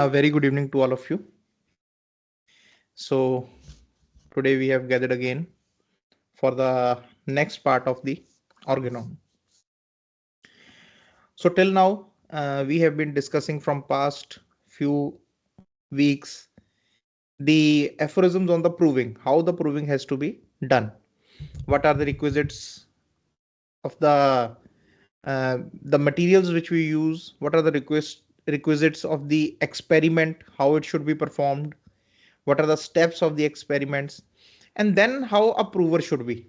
Very good evening to all of you. So today we have gathered again for the next part of the Organon. So till now we have been discussing from past few weeks the aphorisms on the proving, how the proving has to be done. What are the requisites of the materials which we use? What are the requisites of the experiment? How it should be performed? What are the steps of the experiments? And then how a prover should be.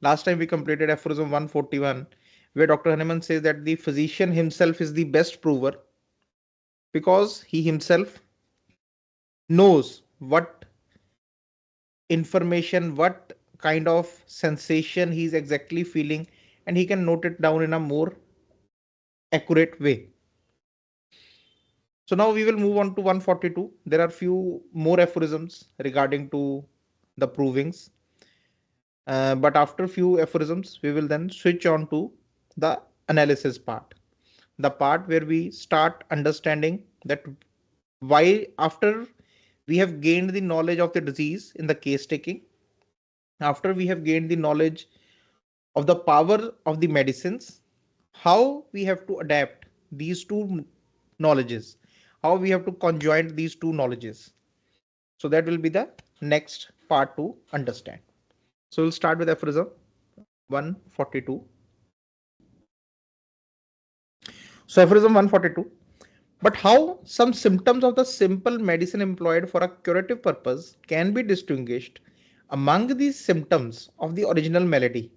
Last time we completed aphorism 141, where Dr. Hahnemann says that the physician himself is the best prover because he himself knows what information, what kind of sensation he's exactly feeling, and he can note it down in a more accurate way. So now we will move on to 142. There are few more aphorisms regarding to the provings. But after few aphorisms, we will then switch on to the analysis part. The part where we start understanding that why, after we have gained the knowledge of the disease in the case taking, after we have gained the knowledge of the power of the medicines, how we have to adapt these two knowledges, how we have to conjoin these two knowledges. So that will be the next part to understand. So we'll start with aphorism 142. So aphorism 142. But how some symptoms of the simple medicine employed for a curative purpose can be distinguished among these symptoms of the original malady.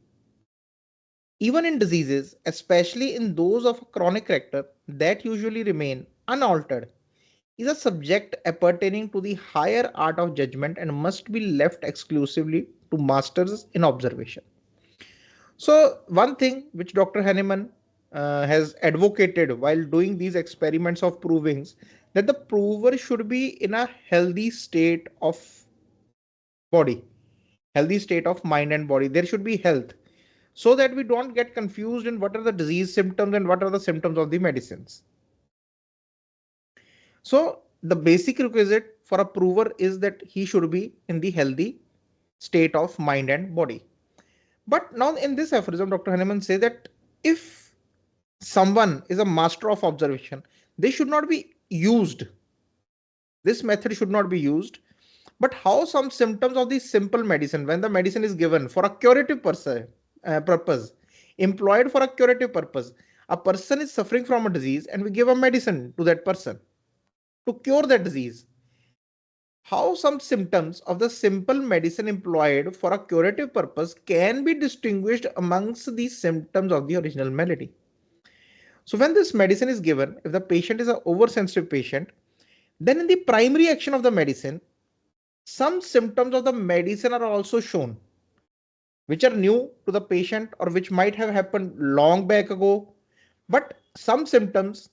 Even in diseases, especially in those of a chronic character that usually remain unaltered, is a subject appertaining to the higher art of judgment and must be left exclusively to masters in observation. So one thing which Dr. Hahnemann has advocated while doing these experiments of provings, that the prover should be in a healthy state of body, healthy state of mind and body. There should be health, so that we don't get confused in what are the disease symptoms and what are the symptoms of the medicines. So the basic requisite for a prover is that he should be in the healthy state of mind and body. But now in this aphorism, Dr. Hahnemann says that if someone is a master of observation, they should not be used. This method should not be used. But how some symptoms of the simple medicine, when the medicine is given for a curative purpose, employed for a curative purpose, a person is suffering from a disease and we give a medicine to that person to cure that disease. How some symptoms of the simple medicine employed for a curative purpose can be distinguished amongst the symptoms of the original malady. So when this medicine is given, if the patient is an oversensitive patient, then in the primary action of the medicine, some symptoms of the medicine are also shown, which are new to the patient or which might have happened long back ago. But some symptoms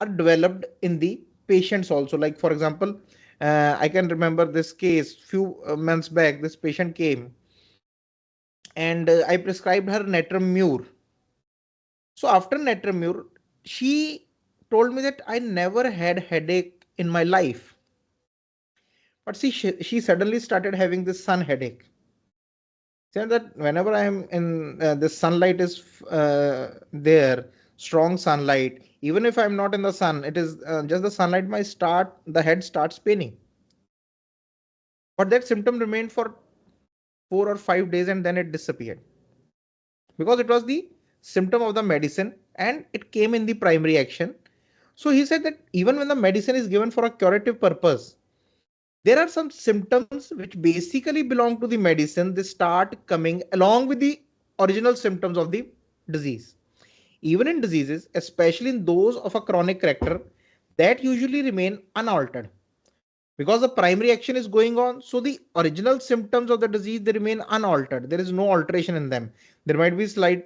are developed in the patients also. Like for example, I can remember this case few months back. This patient came and I prescribed her Natrum. So after Natrum, she told me that I never had headache in my life. But see, she suddenly started having this sun headache. Saying that whenever I am in the sunlight is there, strong sunlight, even if I'm not in the sun, it is just the sunlight, the head starts paining. But that symptom remained for 4 or 5 days and then it disappeared. Because it was the symptom of the medicine and it came in the primary action. So he said that even when the medicine is given for a curative purpose, there are some symptoms which basically belong to the medicine. They start coming along with the original symptoms of the disease. Even in diseases, especially in those of a chronic character, that usually remain unaltered. Because the primary action is going on, so the original symptoms of the disease, they remain unaltered. There is no alteration in them. There might be slight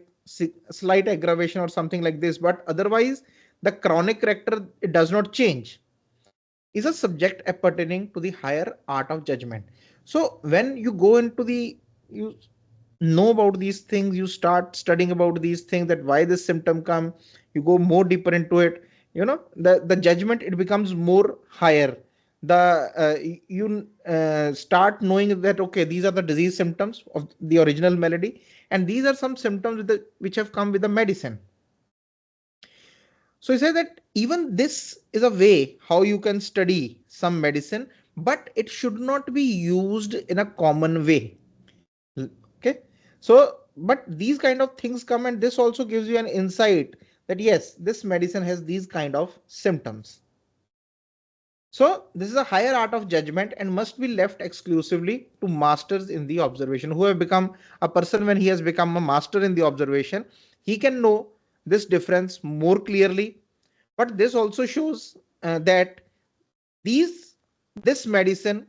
aggravation or something like this, but otherwise the chronic character, it does not change. Is a subject appertaining to the higher art of judgment. So when you go into you know about these things, you start studying about these things, that why this symptom come, you go more deeper into it, the judgment, it becomes more higher. You start knowing that, okay, these are the disease symptoms of the original malady, and these are some symptoms which have come with the medicine. So he said that even this is a way how you can study some medicine, but it should not be used in a common way. Okay. So, but these kind of things come, and this also gives you an insight that yes, this medicine has these kind of symptoms. So this is a higher art of judgment and must be left exclusively to masters in the observation, who have become a person. When he has become a master in the observation, he can know this difference more clearly. But this also shows that this medicine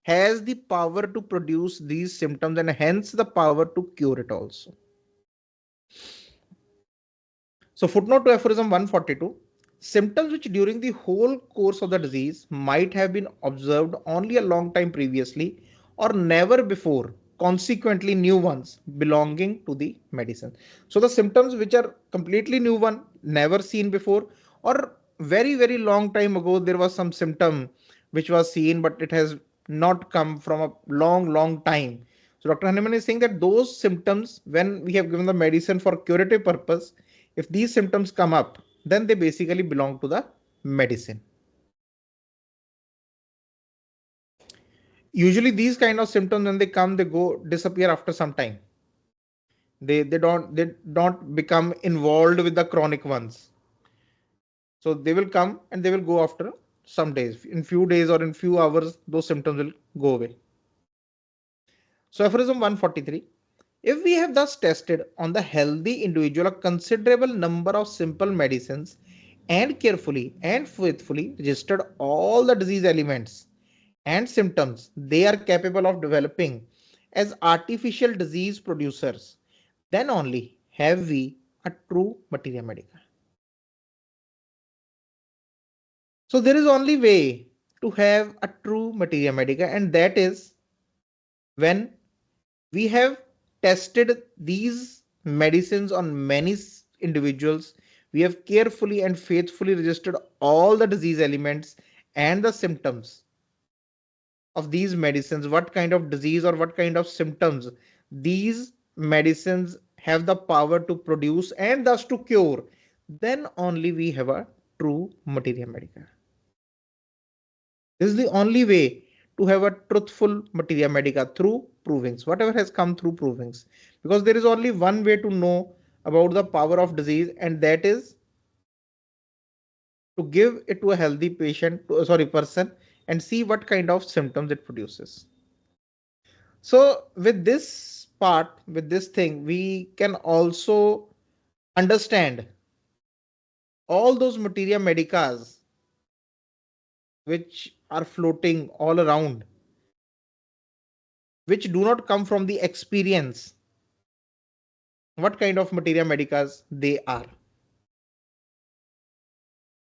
has the power to produce these symptoms and hence the power to cure it also. So footnote to aphorism 142, symptoms which during the whole course of the disease might have been observed only a long time previously or never before, consequently new ones belonging to the medicine. So the symptoms which are completely new one, never seen before, or very, very long time ago, there was some symptom which was seen, but it has not come from a long, long time. So Dr. Hahnemann is saying that those symptoms, when we have given the medicine for curative purpose, if these symptoms come up, then they basically belong to the medicine. Usually these kind of symptoms, when they come, they go disappear after some time. They don't become involved with the chronic ones. So they will come and they will go after some days. In few days or in few hours, those symptoms will go away. So aphorism 143. If we have thus tested on the healthy individual a considerable number of simple medicines and carefully and faithfully registered all the disease elements and symptoms they are capable of developing as artificial disease producers, then only have we a true materia medica. So there is only way to have a true materia medica, and that is when we have tested these medicines on many individuals. We have carefully and faithfully registered all the disease elements and the symptoms of these medicines, what kind of disease or what kind of symptoms these medicines have the power to produce and thus to cure. Then only we have a true materia medica. This is the only way to have a truthful materia medica, through provings, whatever has come through provings. Because there is only one way to know about the power of disease, and that is to give it to a healthy person, and see what kind of symptoms it produces. So with this part, with this thing, we can also understand all those materia medicas which are floating all around, which do not come from the experience, what kind of materia medicas they are.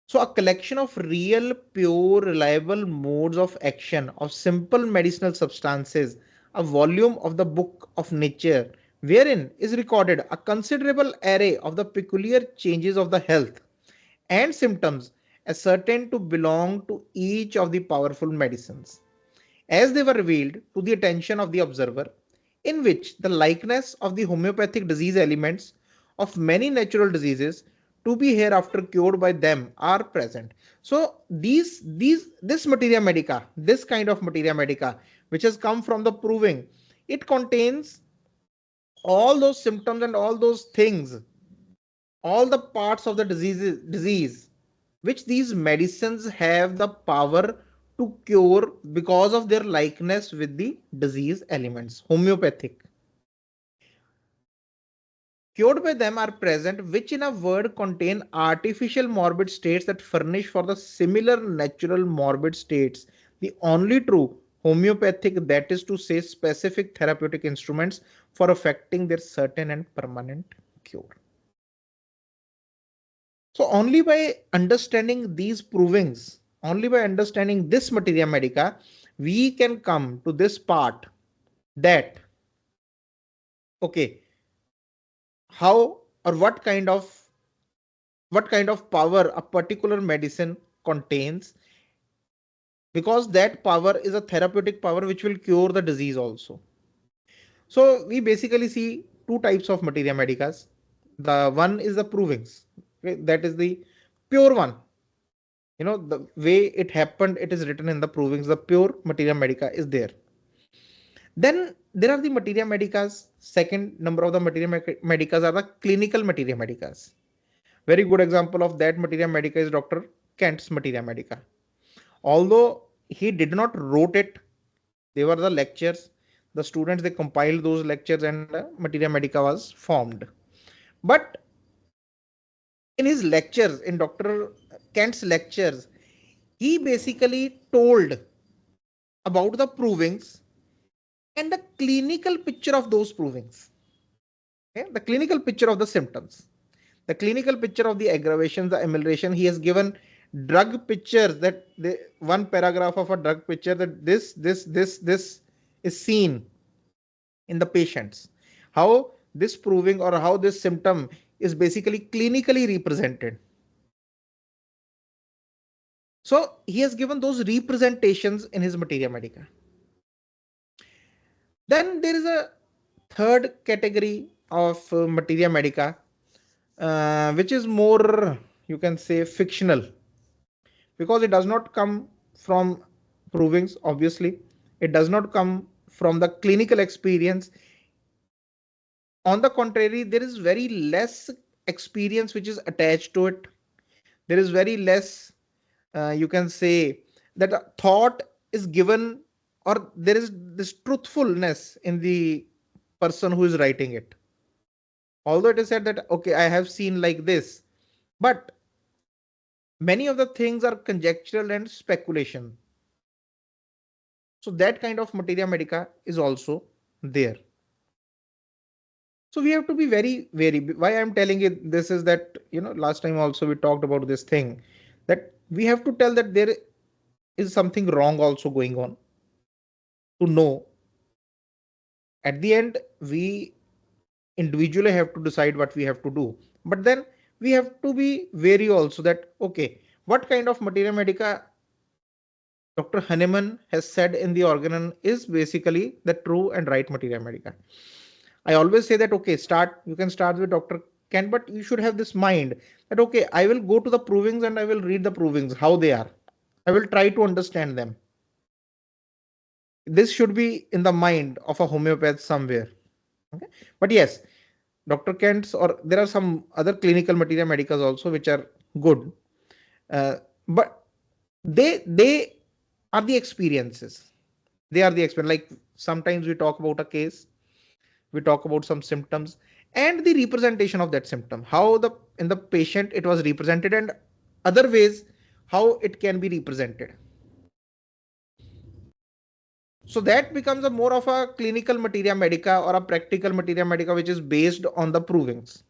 So a collection of real, pure, reliable modes of action of simple medicinal substances, a volume of the book of nature, wherein is recorded a considerable array of the peculiar changes of the health and symptoms ascertained to belong to each of the powerful medicines, as they were revealed to the attention of the observer, in which the likeness of the homeopathic disease elements of many natural diseases to be hereafter cured by them are present. So this materia medica, this kind of materia medica, which has come from the proving, it contains all those symptoms and all those things, all the parts of the disease which these medicines have the power to cure because of their likeness with the disease elements, homeopathic. Cured by them are present, which in a word contain artificial morbid states that furnish for the similar natural morbid states the only true homeopathic, that is to say, specific therapeutic instruments for effecting their certain and permanent cure. So only by understanding these provings, only by understanding this materia medica, we can come to this part that, okay, how or what kind of what kind of power a particular medicine contains, because that power is a therapeutic power which will cure the disease also. So we basically see two types of materia medicas. The one is the provings. Okay, that is the pure one. The way it happened, it is written in the provings. The pure materia medica is there. Then there are the materia medicas. Second number of the materia medicas are the clinical materia medicas. Very good example of that materia medica is Dr. Kent's materia medica. Although he did not wrote it, they were the lectures. The students, they compiled those lectures and materia medica was formed. But in his lectures, in Dr. Kent's lectures, he basically told about the provings and the clinical picture of those provings. Okay? The clinical picture of the symptoms, the clinical picture of the aggravations, the amelioration. He has given drug pictures, that one paragraph of a drug picture, that this is seen in the patients. How this proving or how this symptom is basically clinically represented. So he has given those representations in his materia medica. Then there is a third category of materia medica, which is more, you can say, fictional, because it does not come from provings. Obviously, it does not come from the clinical experience. On the contrary, there is very less experience which is attached to it. There is very less, you can say, that a thought is given, or there is this truthfulness in the person who is writing it. Although it is said that, okay, I have seen like this, but many of the things are conjectural and speculation. So that kind of materia medica is also there. So we have to be very, why I'm telling you this is that, last time also we talked about this thing, that we have to tell that there is something wrong also going on, to know. At the end, we individually have to decide what we have to do. But then we have to be wary also that, okay, what kind of materia medica Dr. Hahnemann has said in the Organon is basically the true and right materia medica. I always say that, okay, you can start with Dr. Kent, but you should have this mind that, okay, I will go to the provings and I will read the provings, how they are. I will try to understand them. This should be in the mind of a homeopath somewhere. Okay? But yes, Dr. Kent's, or there are some other clinical materia medicas also which are good, but they are the experiences. They are the experience. Like sometimes we talk about a case, we talk about some symptoms and the representation of that symptom, how in the patient it was represented, and other ways how it can be represented. So that becomes a more of a clinical materia medica or a practical materia medica which is based on the provings.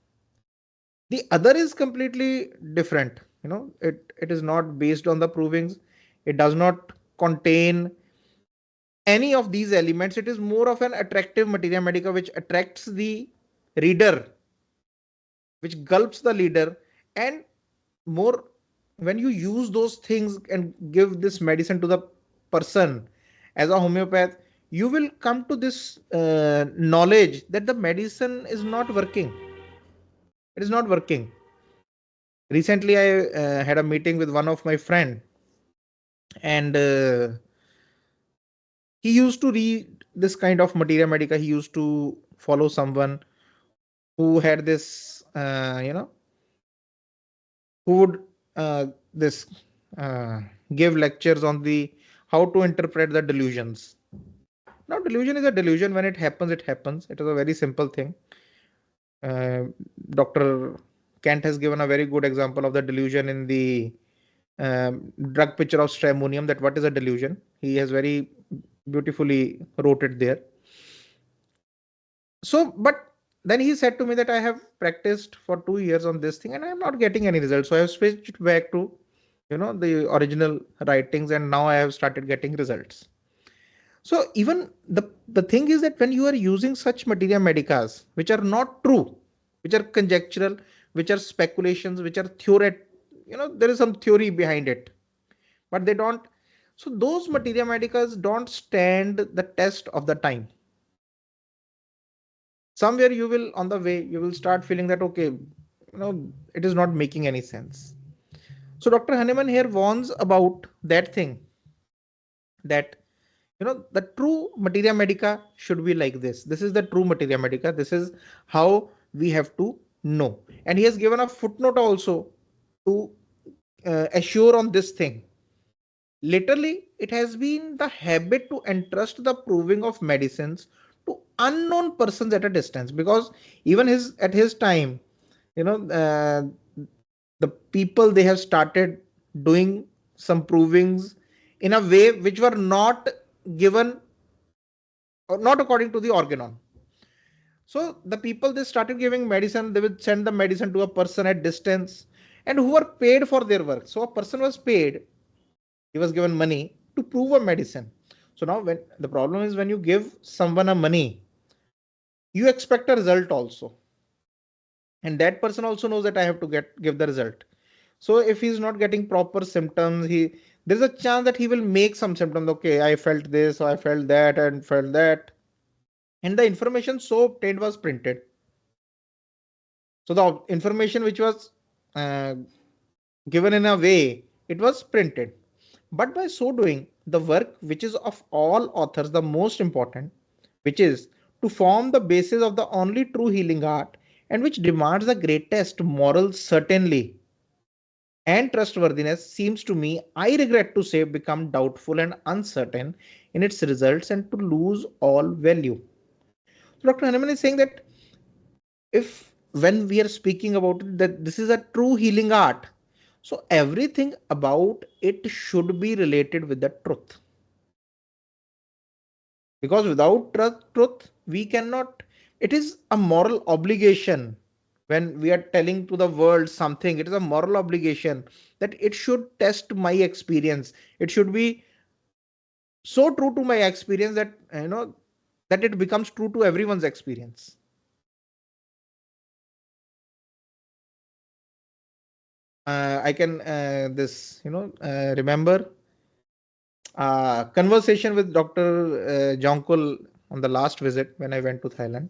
The other is completely different. It is not based on the provings. It does not contain any of these elements. It is more of an attractive materia medica which attracts the reader, which gulps the leader. And more, when you use those things and give this medicine to the person as a homeopath, you will come to this knowledge that the medicine is not working. It is not working. Recently I had a meeting with one of my friend, and he used to read this kind of materia medica. He used to follow someone who had this who would this give lectures on the how to interpret the delusions. Now delusion is a delusion. When it happens, it happens. It is a very simple thing. uh, Dr. Kent has given a very good example of the delusion in the drug picture of stramonium, that what is a delusion. He has very beautifully wrote it there. So, but then he said to me that I have practiced for 2 years on this thing and I am not getting any results. So I have switched back to, the original writings, and now I have started getting results. So even the thing is that when you are using such materia medicas which are not true, which are conjectural, which are speculations, which are theoret, there is some theory behind it, but they don't. So those materia medicas don't stand the test of the time. Somewhere you will, on the way, you will start feeling that, okay, it is not making any sense. So Dr. Hahnemann here warns about that thing, that the true materia medica should be like this. This is the true materia medica. This is how we have to know. And he has given a footnote also to assure on this thing. Literally, it has been the habit to entrust the proving of medicines to unknown persons at a distance, because even at his time, you know, uh, the people, they have started doing some provings in a way which were not given, or not according to the organon. So the people, they started giving medicine, they would send the medicine to a person at distance, and who were paid for their work. So a person was paid, he was given money to prove a medicine. So now, when the problem is, when you give someone a money, you expect a result also, and that person also knows that I have to give the result. So if he's not getting proper symptoms, there's a chance that he will make some symptoms. Okay, I felt this, or I felt that, and felt that, and the information so obtained was printed. So the information which was uh, given in a way, it was printed. But by so doing, the work which is of all authors the most important, which is to form the basis of the only true healing art, and which demands the greatest moral certainty and trustworthiness, seems to me, I regret to say, become doubtful and uncertain in its results, and to lose all value. So Dr. Hahnemann is saying that, if when we are speaking about it, that this is a true healing art, so everything about it should be related with the truth, because without truth we cannot. It is a moral obligation. When we are telling to the world something, it is a moral obligation that it should test my experience. It should be so true to my experience that, that it becomes true to everyone's experience. I can this remember conversation with Dr. Jonkul on the last visit when I went to Thailand.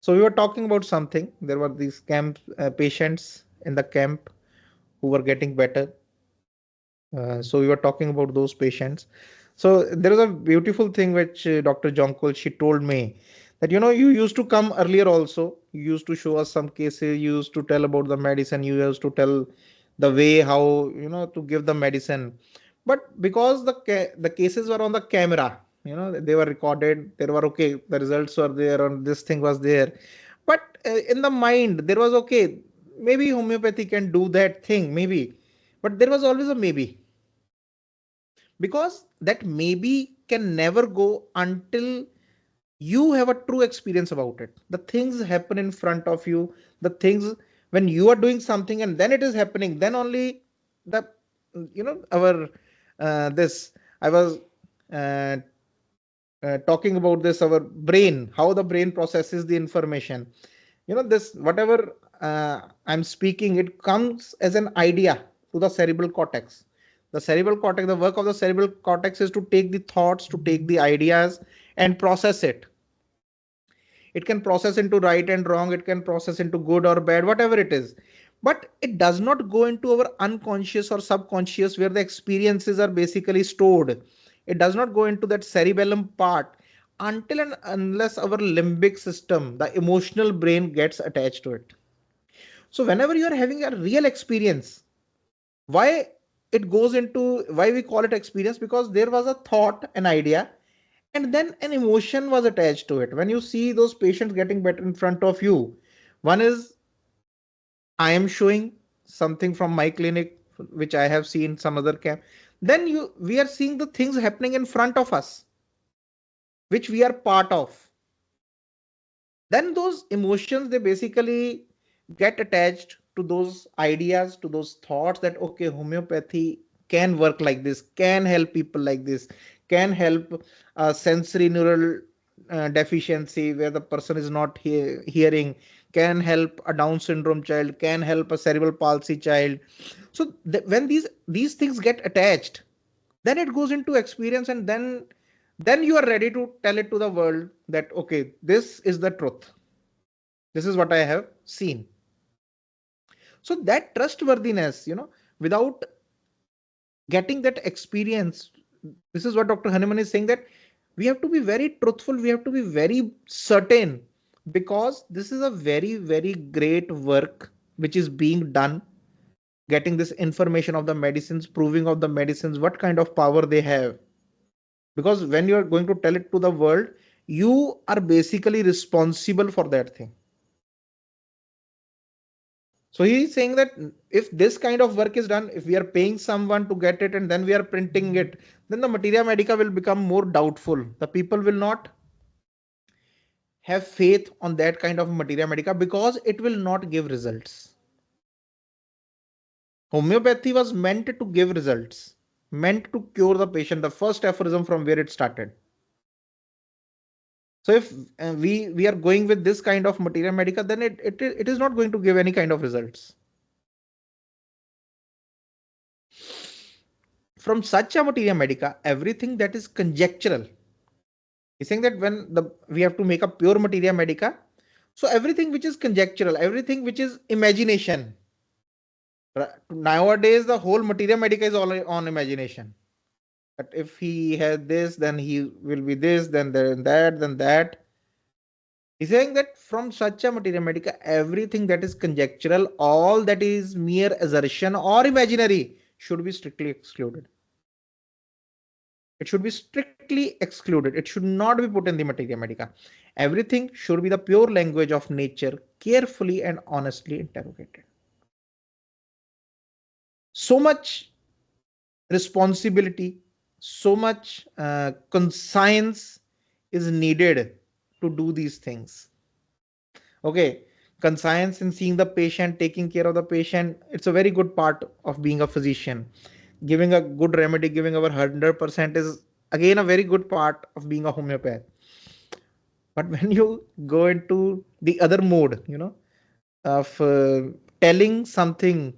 So we were talking about something. There were these camp patients in the camp who were getting better. So we were talking about those patients. So there was a beautiful thing which Dr. Jonkul, she told me, that you used to come earlier also. You used to show us some cases. You used to tell about the medicine. You used to tell the way how to give the medicine. But because the cases were on the camera, they were recorded. There were okay. The results were there, and this thing was there. But in the mind, there was okay. Maybe homeopathy can do that thing. Maybe, but there was always a maybe, because that maybe can never go until you have a true experience about it. The things happen in front of you, the things, when you are doing something and then it is happening, then only the our this I was uh, talking about this, our brain, how the brain processes the information. This whatever I'm speaking, it comes as an idea to the cerebral cortex. The work of the cerebral cortex is to take the thoughts, to take the ideas and process it. It can process into right and wrong, it can process into good or bad, whatever it is, but it does not go into our unconscious or subconscious, where the experiences are basically stored. It does not go into that cerebellum part until and unless our limbic system, the emotional brain, gets attached to it. So whenever you are having a real experience, why it goes into, why we call it experience, because there was a thought, an idea, and then an emotion was attached to it. When you see those patients getting better in front of you, one is, I am showing something from my clinic which I have seen some other camp, then we are seeing the things happening in front of us which we are part of. Then those emotions, they basically get attached to those ideas, to those thoughts, that okay, homeopathy can work like this, can help people like this, can help sensory neural deficiency where the person is not hearing, can help a Down syndrome child, can help a cerebral palsy child. So when these things get attached, then it goes into experience, and then you are ready to tell it to the world that okay, this is the truth. This is what I have seen. So that trustworthiness, without getting that experience, this is what Dr. Hanuman is saying, that we have to be very truthful, we have to be very certain, because this is a very, very great work which is being done, getting this information of the medicines, proving of the medicines, what kind of power they have. Because when you are going to tell it to the world, you are basically responsible for that thing. So he is saying that if this kind of work is done, if we are paying someone to get it and then we are printing it, then the materia medica will become more doubtful. The people will not have faith on that kind of materia medica because it will not give results. Homeopathy was meant to give results, meant to cure the patient, the first aphorism from where it started. So if we are going with this kind of materia medica, then it is not going to give any kind of results. From such a materia medica, everything that is conjectural, he's saying that when we have to make a pure materia medica, so everything which is conjectural, everything which is imagination, nowadays the whole materia medica is all on imagination. But if he had this, then he will be this, then that, then that. He's saying that from such a materia medica, everything that is conjectural, all that is mere assertion or imaginary, should be strictly excluded. It should be strictly excluded. It should not be put in the materia medica. Everything should be the pure language of nature, carefully and honestly interrogated. So much responsibility, so much conscience is needed to do these things. Okay, conscience in seeing the patient, taking care of the patient, it's a very good part of being a physician. Giving a good remedy, giving our 100% is again a very good part of being a homeopath. But when you go into the other mode, of telling something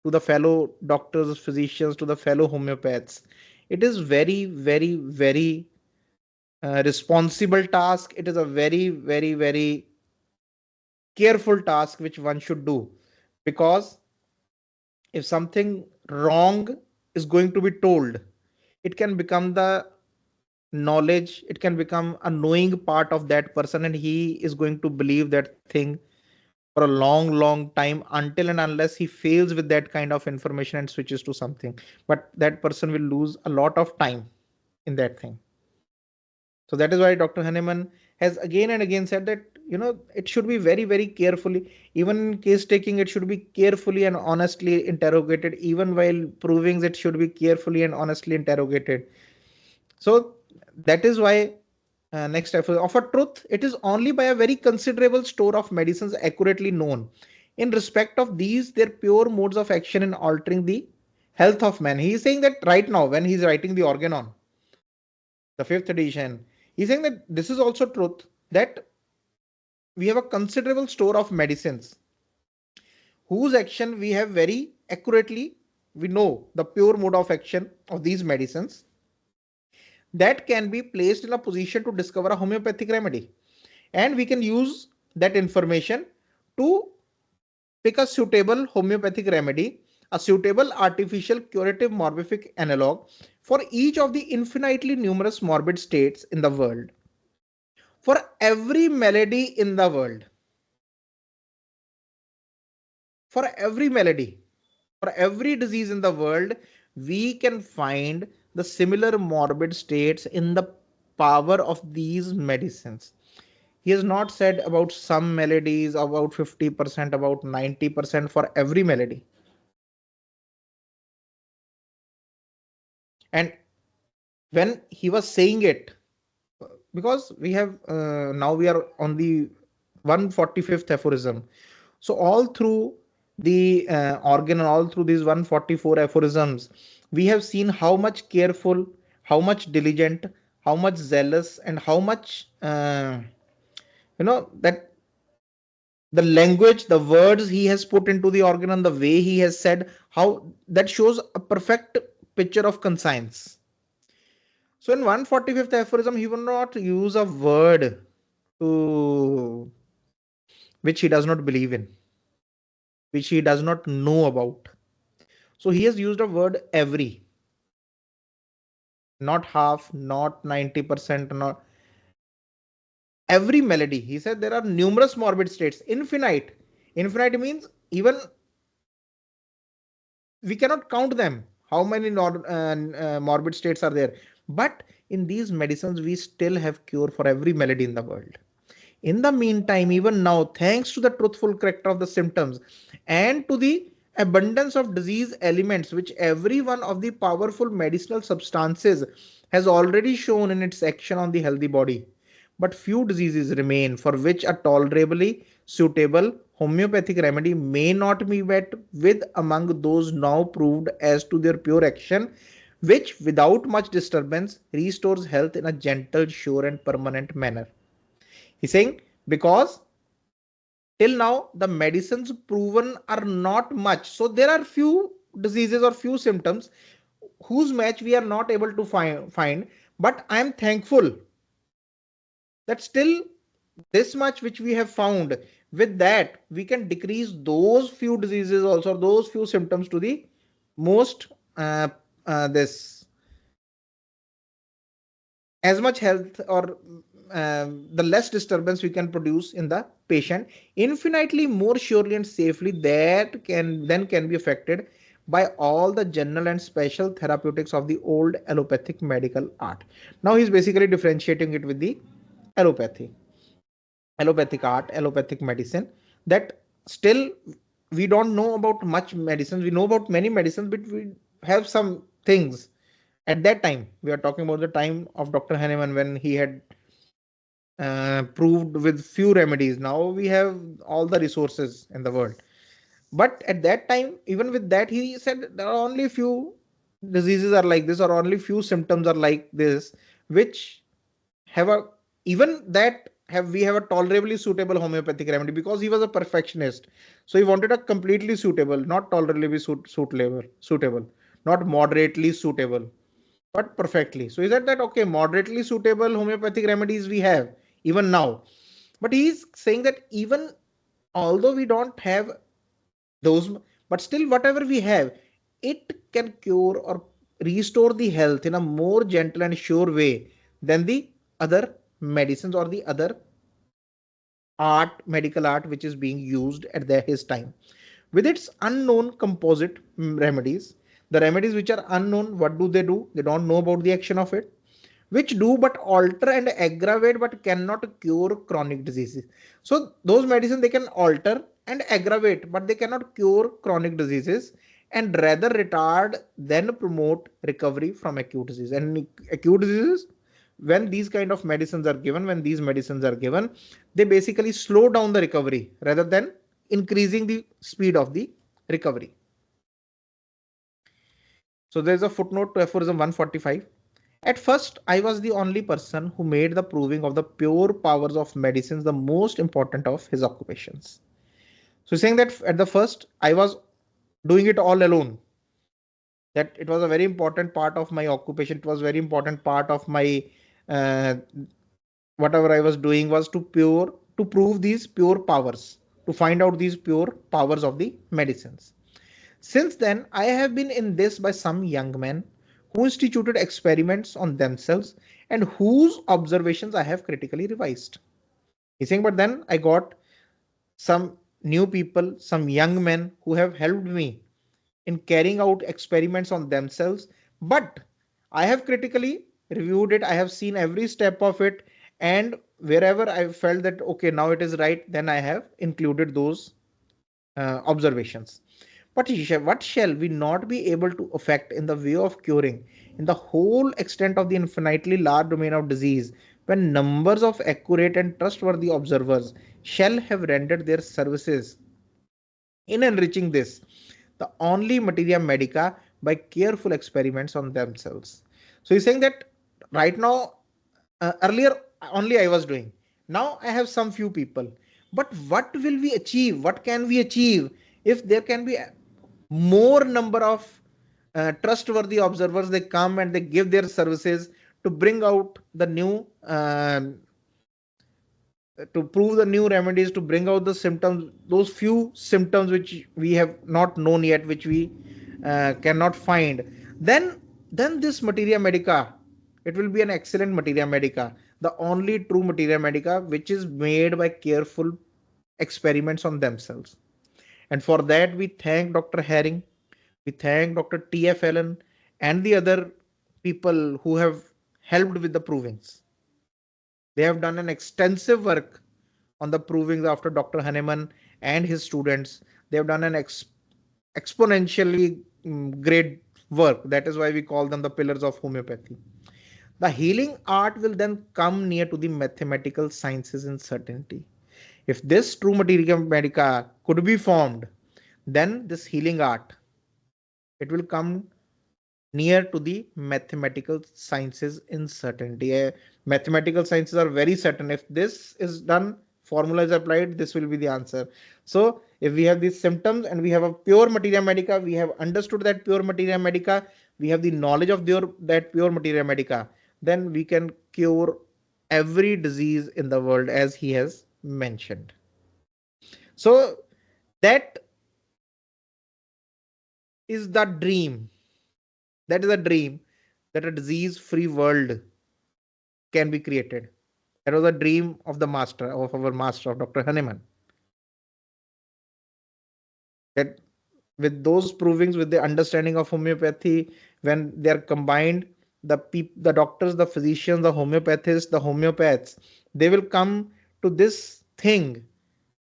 to the fellow doctors, physicians, to the fellow homeopaths, it is very, very, very responsible task. It is a very, very, very careful task which one should do, because if something wrong is going to be told, it can become the knowledge, it can become a knowing part of that person, and he is going to believe that thing for a long, long time, until and unless he fails with that kind of information and switches to something. But that person will lose a lot of time in that thing. So that is why Dr. Hahnemann has again and again said that it should be very, very carefully, even in case taking, it should be carefully and honestly interrogated. Even while proving, it should be carefully and honestly interrogated. So that is why next step of a truth, it is only by a very considerable store of medicines accurately known in respect of these their pure modes of action in altering the health of man. He is saying that right now when he is writing the Organon, the fifth edition, he is saying that this is also truth, that we have a considerable store of medicines whose action we have very accurately, we know the pure mode of action of these medicines, that can be placed in a position to discover a homeopathic remedy, and we can use that information to pick a suitable homeopathic remedy, a suitable artificial curative morbific analog for each of the infinitely numerous morbid states in the world. For every malady in the world, for every malady, for every disease in the world, we can find the similar morbid states in the power of these medicines. He has not said about some maladies, about 50%, about 90%, for every malady. And when he was saying it, because we have now we are on the 145th aphorism. So all through the organ and all through these 144 aphorisms, we have seen how much careful, how much diligent, how much zealous, and how much that The language, the words he has put into the organon, the way he has said, how that shows a perfect picture of conscience. So in 145th aphorism, he will not use a word to which he does not believe in, which he does not know about. So he has used a word every, not half, not 90%, not every melody. He said there are numerous morbid states, infinite. Infinite means even we cannot count them. How many morbid states are there? But in these medicines, we still have cure for every malady in the world. In the meantime, even now, thanks to the truthful character of the symptoms and to the abundance of disease elements which every one of the powerful medicinal substances has already shown in its action on the healthy body, but few diseases remain for which a tolerably suitable homeopathic remedy may not be met with among those now proved as to their pure action, which without much disturbance restores health in a gentle, sure, and permanent manner. He's saying because till now the medicines proven are not much. So there are few diseases or few symptoms whose match we are not able to find. But I am thankful that still this much which we have found, with that we can decrease those few diseases also, those few symptoms to the most this as much health or the less disturbance we can produce in the patient infinitely more surely and safely that can be affected by all the general and special therapeutics of the old allopathic medical art. Now he's basically differentiating it with the allopathy, allopathic art, allopathic medicine, that still we don't know about much medicines. We know about many medicines, but we have some things. At that time, we are talking about the time of Dr. Hahnemann when he had proved with few remedies. Now we have all the resources in the world. But at that time, even with that, he said there are only few diseases are like this, or only few symptoms are like this, which have a even that have we have a tolerably suitable homeopathic remedy, because he was a perfectionist. So he wanted a completely suitable, not tolerably suitable, not moderately suitable, but perfectly. So he said that okay, moderately suitable homeopathic remedies we have even now. But he's saying that even although we don't have those, but still whatever we have, it can cure or restore the health in a more gentle and sure way than the other medicines or the other art, medical art, which is being used at his time with its unknown composite remedies. The remedies which are unknown, what do? They don't know about the action of it, which do but alter and aggravate but cannot cure chronic diseases. So those medicines they can alter and aggravate, but they cannot cure chronic diseases, and rather retard than promote recovery from acute disease. And acute diseases, when these kind of medicines are given, when these medicines are given, they basically slow down the recovery rather than increasing the speed of the recovery. So there's a footnote to aphorism 145. At first, I was the only person who made the proving of the pure powers of medicines the most important of his occupations. So saying that at the first, I was doing it all alone. That it was a very important part of my occupation. It was very important part of my uh, whatever I was doing was to prove these pure powers, to find out these pure powers of the medicines. Since then, I have been in this by some young men who instituted experiments on themselves and whose observations I have critically revised. He's saying, but then I got some new people, some young men who have helped me in carrying out experiments on themselves. But I have critically reviewed it. I have seen every step of it. And wherever I felt that, okay, now it is right, then I have included those observations. But what shall we not be able to effect in the way of curing in the whole extent of the infinitely large domain of disease, when numbers of accurate and trustworthy observers shall have rendered their services in enriching this, the only materia medica, by careful experiments on themselves. So he's saying that right now, earlier only I was doing. Now I have some few people, But what will we achieve? What can we achieve if there can be more number of trustworthy observers? They come and they give their services to bring out the new to prove the new remedies, to bring out the symptoms, those few symptoms which we have not known yet, which we cannot find. Then this materia medica, it will be an excellent materia medica, the only true materia medica which is made by careful experiments on themselves. And for that we thank Dr. Herring, we thank Dr. T.F. Allen and the other people who have helped with the provings. They have done an extensive work on the provings after Dr. Hahnemann and his students. They have done an exponentially great work. That is why we call them the pillars of homeopathy. The healing art will then come near to the mathematical sciences in certainty. If this true materia medica could be formed, then this healing art, it will come near to the mathematical sciences in certainty. Mathematical sciences are very certain. If this is done, formula is applied, this will be the answer. So if we have these symptoms and we have a pure materia medica, we have understood that pure materia medica, we have the knowledge of that pure materia medica, then we can cure every disease in the world as he has mentioned. So that is the dream. That is a dream, that a disease-free world can be created. That was a dream of our master, of Dr. Hahnemann. That with those provings, with the understanding of homeopathy, when they are combined, the doctors, the physicians, the homeopathists, the homeopaths, they will come to this thing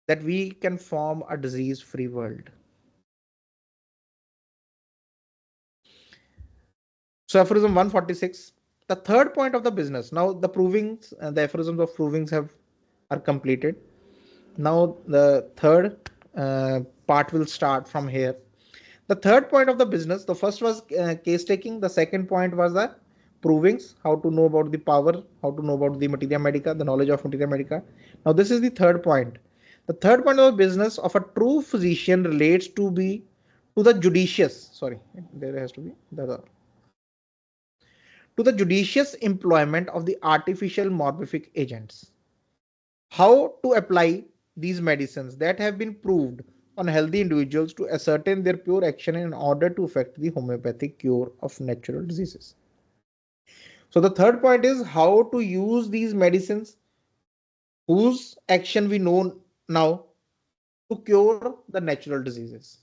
that we can form a disease-free world. So aphorism 146, the third point of the business. Now the provings, the aphorisms of provings are completed. Now the third part will start from here. The third point of the business, the first was case taking. The second point was the provings, how to know about the power, how to know about the materia medica, the knowledge of materia medica. Now this is the third point. The third point of the business of a true physician relates to the judicious. Sorry, there has to be to the judicious employment of the artificial morphic agents. How to apply these medicines that have been proved on healthy individuals to ascertain their pure action in order to effect the homeopathic cure of natural diseases. So the third point is how to use these medicines whose action we know now to cure the natural diseases.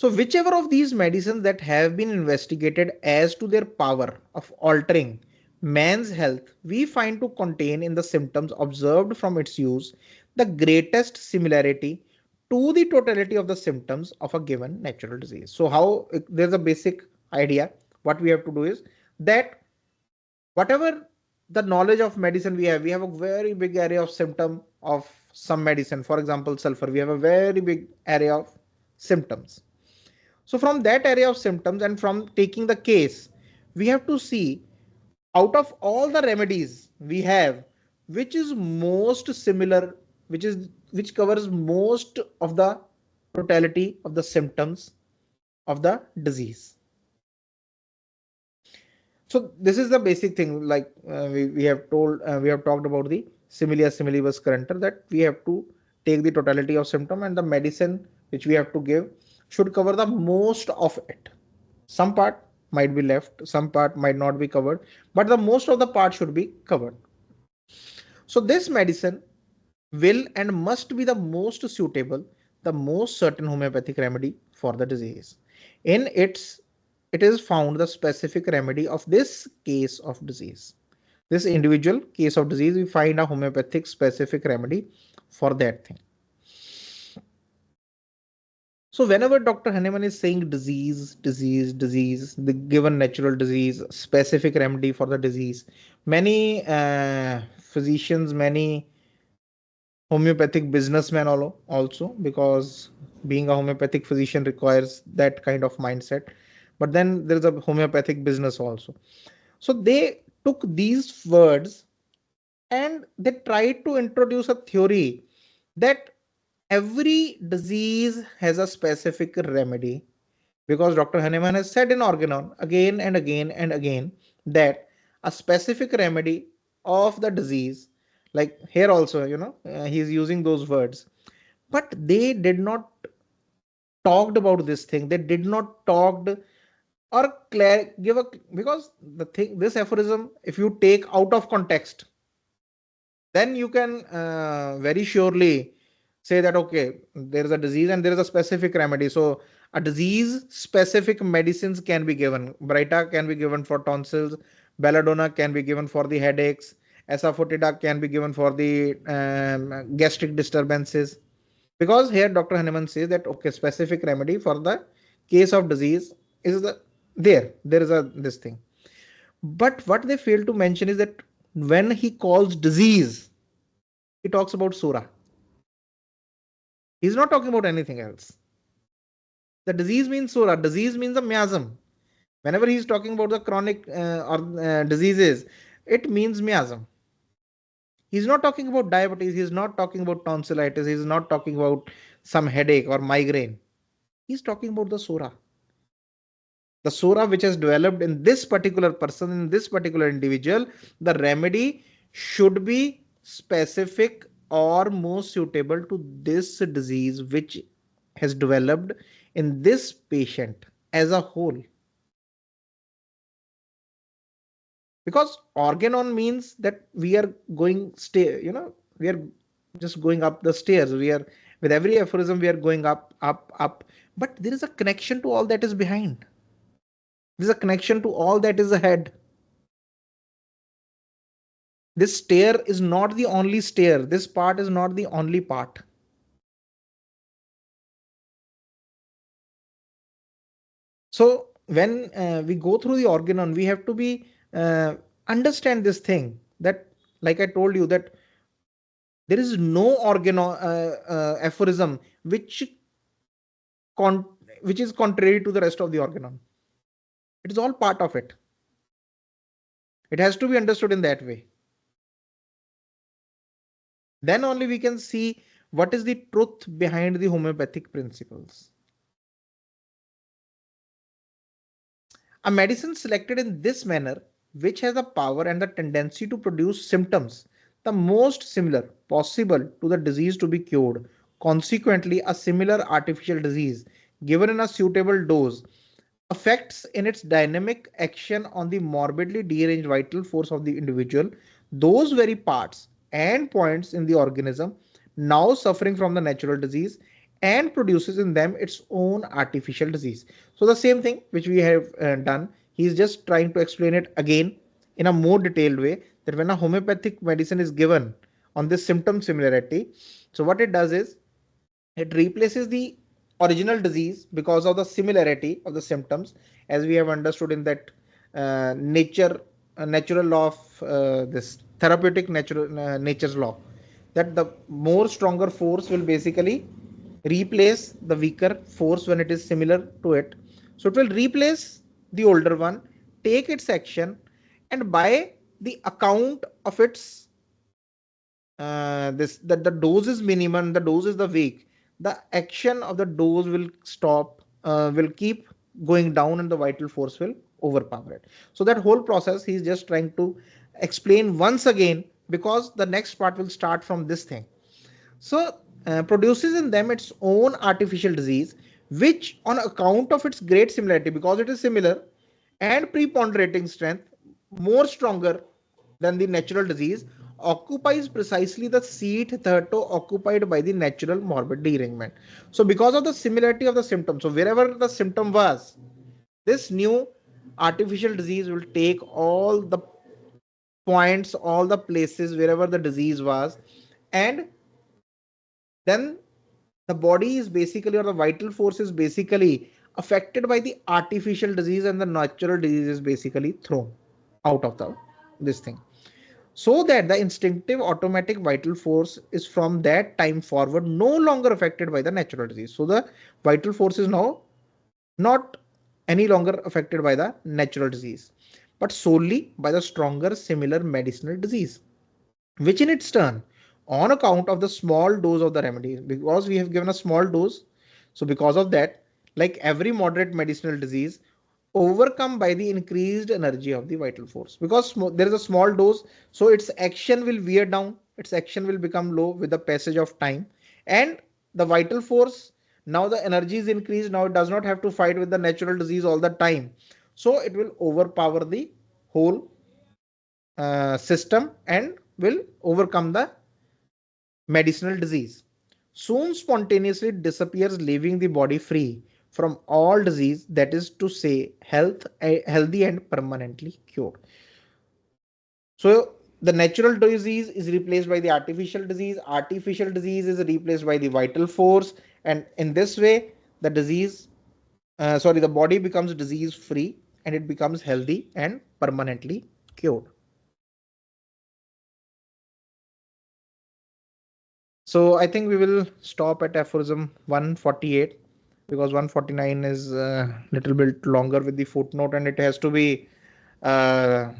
So whichever of these medicines that have been investigated as to their power of altering man's health, we find to contain in the symptoms observed from its use the greatest similarity to the totality of the symptoms of a given natural disease. So how there's a basic idea. What we have to do is that whatever the knowledge of medicine we have a very big area of symptom of some medicine. For example, sulfur, we have a very big area of symptoms. So from that area of symptoms and from taking the case, we have to see out of all the remedies we have, which is most similar, which covers most of the totality of the symptoms of the disease. So this is the basic thing, like we have talked about the similia similibus currenter, that we have to take the totality of symptom and the medicine which we have to give should cover the most of it. Some part might be left, some part might not be covered, but the most of the part should be covered. So this medicine will and must be the most suitable, the most certain homeopathic remedy for the disease. It is found the specific remedy of this case of disease. This individual case of disease, we find a homeopathic specific remedy for that thing. So whenever Dr. Hahnemann is saying disease, the given natural disease, specific remedy for the disease, many physicians, many homeopathic businessmen also, because being a homeopathic physician requires that kind of mindset. But then there is a homeopathic business also. So they took these words and they tried to introduce a theory that every disease has a specific remedy, because Dr. Hahnemann has said in Organon again and again and again that a specific remedy of the disease, like here also, he's using those words, but they did not talked about this thing. They did not talked or give a, because the thing, this aphorism, if you take out of context, then you can very surely say that okay, there is a disease and there is a specific remedy. So a disease specific medicines can be given. Brita can be given for tonsils, belladonna can be given for the headaches, asafoetida can be given for the gastric disturbances, because here Dr. Hahnemann says that okay, specific remedy for the case of disease is there is a this thing. But what they fail to mention is that when he calls disease, he talks about sura. He's not talking about anything else. The disease means sura. Disease means a miasm. Whenever he's talking about the chronic or diseases, it means miasm. He's not talking about diabetes. He's not talking about tonsillitis. He's not talking about some headache or migraine. He's talking about the sura. The sura which has developed in this particular person, in this particular individual, the remedy should be specific or more suitable to this disease which has developed in this patient as a whole. Because organon means that we are going we are just going up the stairs. We are, with every aphorism, we are going up, up, up. But there is a connection to all that is behind. There's a connection to all that is ahead. This stair is not the only stair. This part is not the only part. So when we go through the organon, we have to be understand this thing that, like I told you, that there is no organon aphorism which is contrary to the rest of the organon. It is all part of it. It has to be understood in that way. Then only we can see what is the truth behind the homeopathic principles. A medicine selected in this manner, which has the power and the tendency to produce symptoms the most similar possible to the disease to be cured, consequently a similar artificial disease given in a suitable dose, affects in its dynamic action on the morbidly deranged vital force of the individual those very parts and points in the organism now suffering from the natural disease, and produces in them its own artificial disease. So the same thing which we have done, he is just trying to explain it again in a more detailed way, that when a homeopathic medicine is given on this symptom similarity, so what it does is it replaces the original disease because of the similarity of the symptoms, as we have understood in that natural law of this therapeutic nature's law, that the more stronger force will basically replace the weaker force when it is similar to it. So it will replace the older one, take its action, and by the account of its this that the dose is minimum, the dose is the weak, the action of the dose will stop, will keep going down, and the vital force will overpower it. So that whole process he is just trying to explain once again, because the next part will start from this thing. So produces in them its own artificial disease, which on account of its great similarity, because it is similar and preponderating strength, more stronger than the natural disease, occupies precisely the seat hitherto occupied by the natural morbid derangement. So because of the similarity of the symptoms, so wherever the symptom was, this new artificial disease will take all the points, all the places wherever the disease was, and then the body is basically, or the vital force is basically affected by the artificial disease, and the natural disease is basically thrown out of this thing, so that the instinctive automatic vital force is from that time forward no longer affected by the natural disease. So the vital force is now not any longer affected by the natural disease, but solely by the stronger similar medicinal disease, which in its turn, on account of the small dose of the remedy, because we have given a small dose, so because of that, like every moderate medicinal disease, overcome by the increased energy of the vital force, because there is a small dose, so its action will wear down, its action will become low with the passage of time, and the vital force, now the energy is increased, now it does not have to fight with the natural disease all the time, so it will overpower the whole system and will overcome the medicinal disease. Soon spontaneously disappears, leaving the body free from all disease, that is to say, healthy and permanently cured. So the natural disease is replaced by the artificial disease is replaced by the vital force, and in this way, the the body becomes disease free and it becomes healthy and permanently cured. So I think we will stop at aphorism 148, because 149 is a little bit longer with the footnote, and it has to be uh,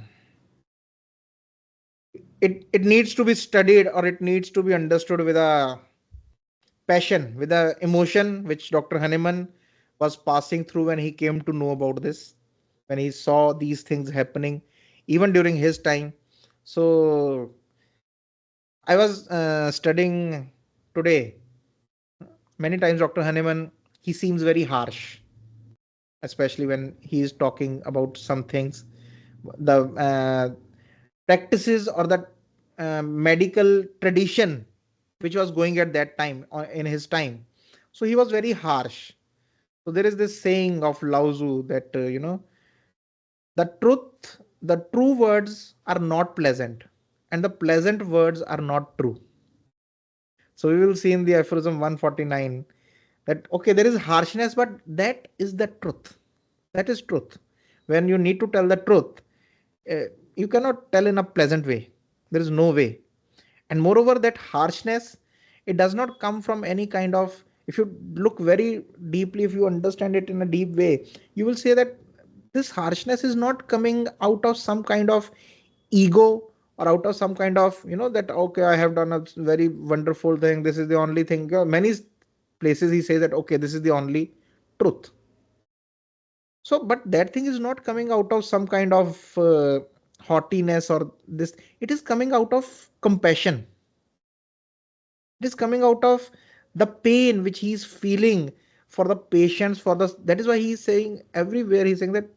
it needs to be studied, or it needs to be understood with a passion, with a emotion, which Dr. Hahnemann was passing through when he came to know about this, when he saw these things happening even during his time. So I was studying today. Many times Dr. Hahnemann, he seems very harsh, especially when he is talking about some things, the practices or the medical tradition which was going at that time, in his time. So he was very harsh. So there is this saying of Lao Tzu that, the true words are not pleasant, and the pleasant words are not true. So we will see in the aphorism 149 that, okay, there is harshness, but that is the truth. That is truth. When you need to tell the truth, uh, you cannot tell in a pleasant way. There is no way. And moreover, that harshness, it does not come from any kind of, if you look very deeply, if you understand it in a deep way, you will say that this harshness is not coming out of some kind of ego, or out of some kind of, that, okay, I have done a very wonderful thing, this is the only thing. Many places he says that, okay, this is the only truth. So, but that thing is not coming out of some kind of haughtiness or this. It is coming out of compassion. It is coming out of the pain which he is feeling for the patients. For the That is why he is saying everywhere. He's saying that,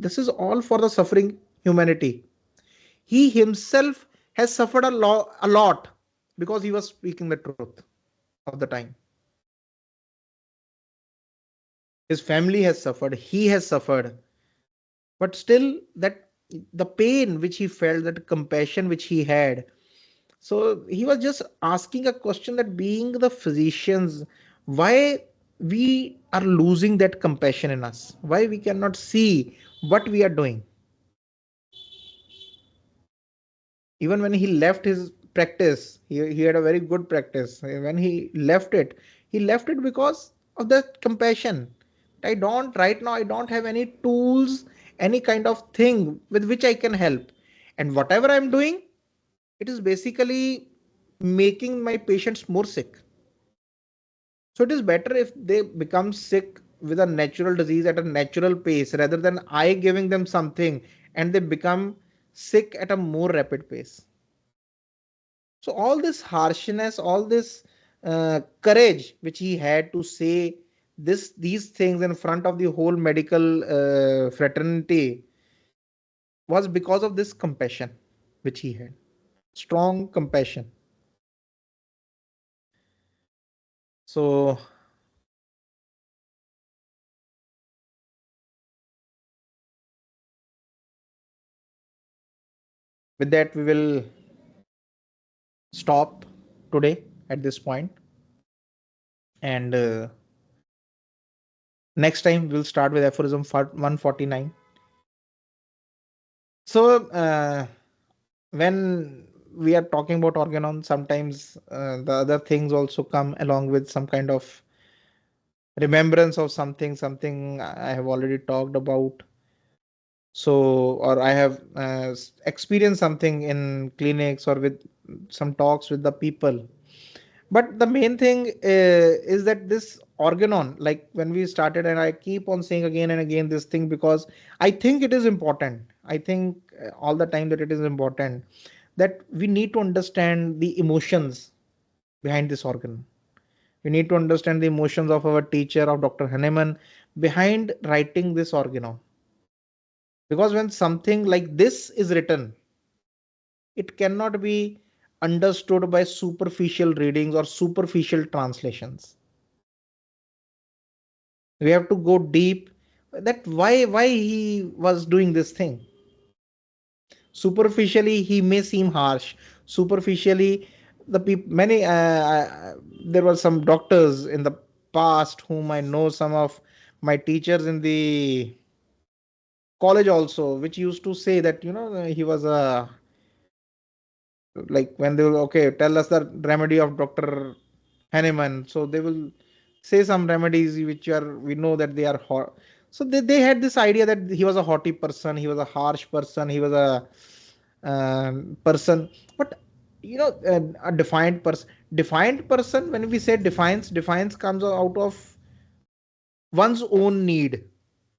this is all for the suffering humanity. He himself has suffered a lot, because he was speaking the truth of the time. His family has suffered. He has suffered, but still that the pain which he felt, that compassion which he had, so he was just asking a question, that being the physicians, why we are losing that compassion in us, why we cannot see what we are doing. Even when he left his practice, he had a very good practice. When he left it because of that compassion. Right now, I don't have any tools, any kind of thing with which I can help. And whatever I'm doing, it is basically making my patients more sick. So it is better if they become sick with a natural disease at a natural pace, rather than I giving them something and they become sick at a more rapid pace. So all this harshness, all this courage which he had to say these things in front of the whole medical fraternity, was because of this compassion which he had, strong compassion. So with that, we will stop today at this point, and next time we'll start with aphorism 149. So when we are talking about organon, sometimes the other things also come along with some kind of remembrance of something I have already talked about. So, or I have experienced something in clinics or with some talks with the people. But the main thing is that this organon, like when we started, and I keep on saying again and again this thing, because I think it is important. I think all the time that it is important that we need to understand the emotions behind this organ. We need to understand the emotions of our teacher, of Dr. Hahnemann, behind writing this organon. Because when something like this is written, it cannot be understood by superficial readings or superficial translations. We have to go deep, that why he was doing this thing. Superficially he may seem harsh. Superficially, the people, many there were some doctors in the past whom I know, some of my teachers in the college also, which used to say that he was a, like when they will, okay, tell us the remedy of Dr. Hahnemann, so they will say some remedies which are, we know that they are hot. So they had this idea that he was a haughty person, he was a harsh person, he was a person. But a defined person, when we say defiance comes out of one's own need,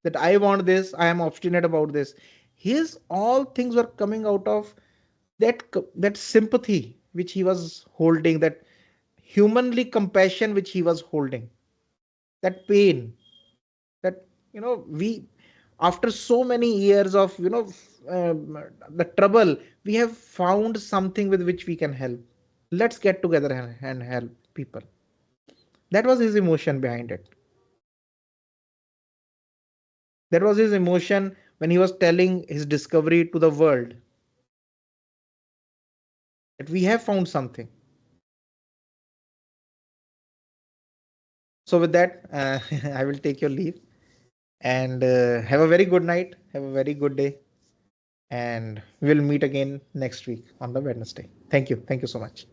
that I want this, I am obstinate about this. His all things were coming out of that sympathy which he was holding, that humanly compassion which he was holding, that pain, that we, after so many years of the trouble, we have found something with which we can help. Let's get together and help people. That was his emotion behind it. That was his emotion when he was telling his discovery to the world, that we have found something. So with that, I will take your leave, and have a very good night, have a very good day, and we'll meet again next week on the Wednesday. Thank you so much.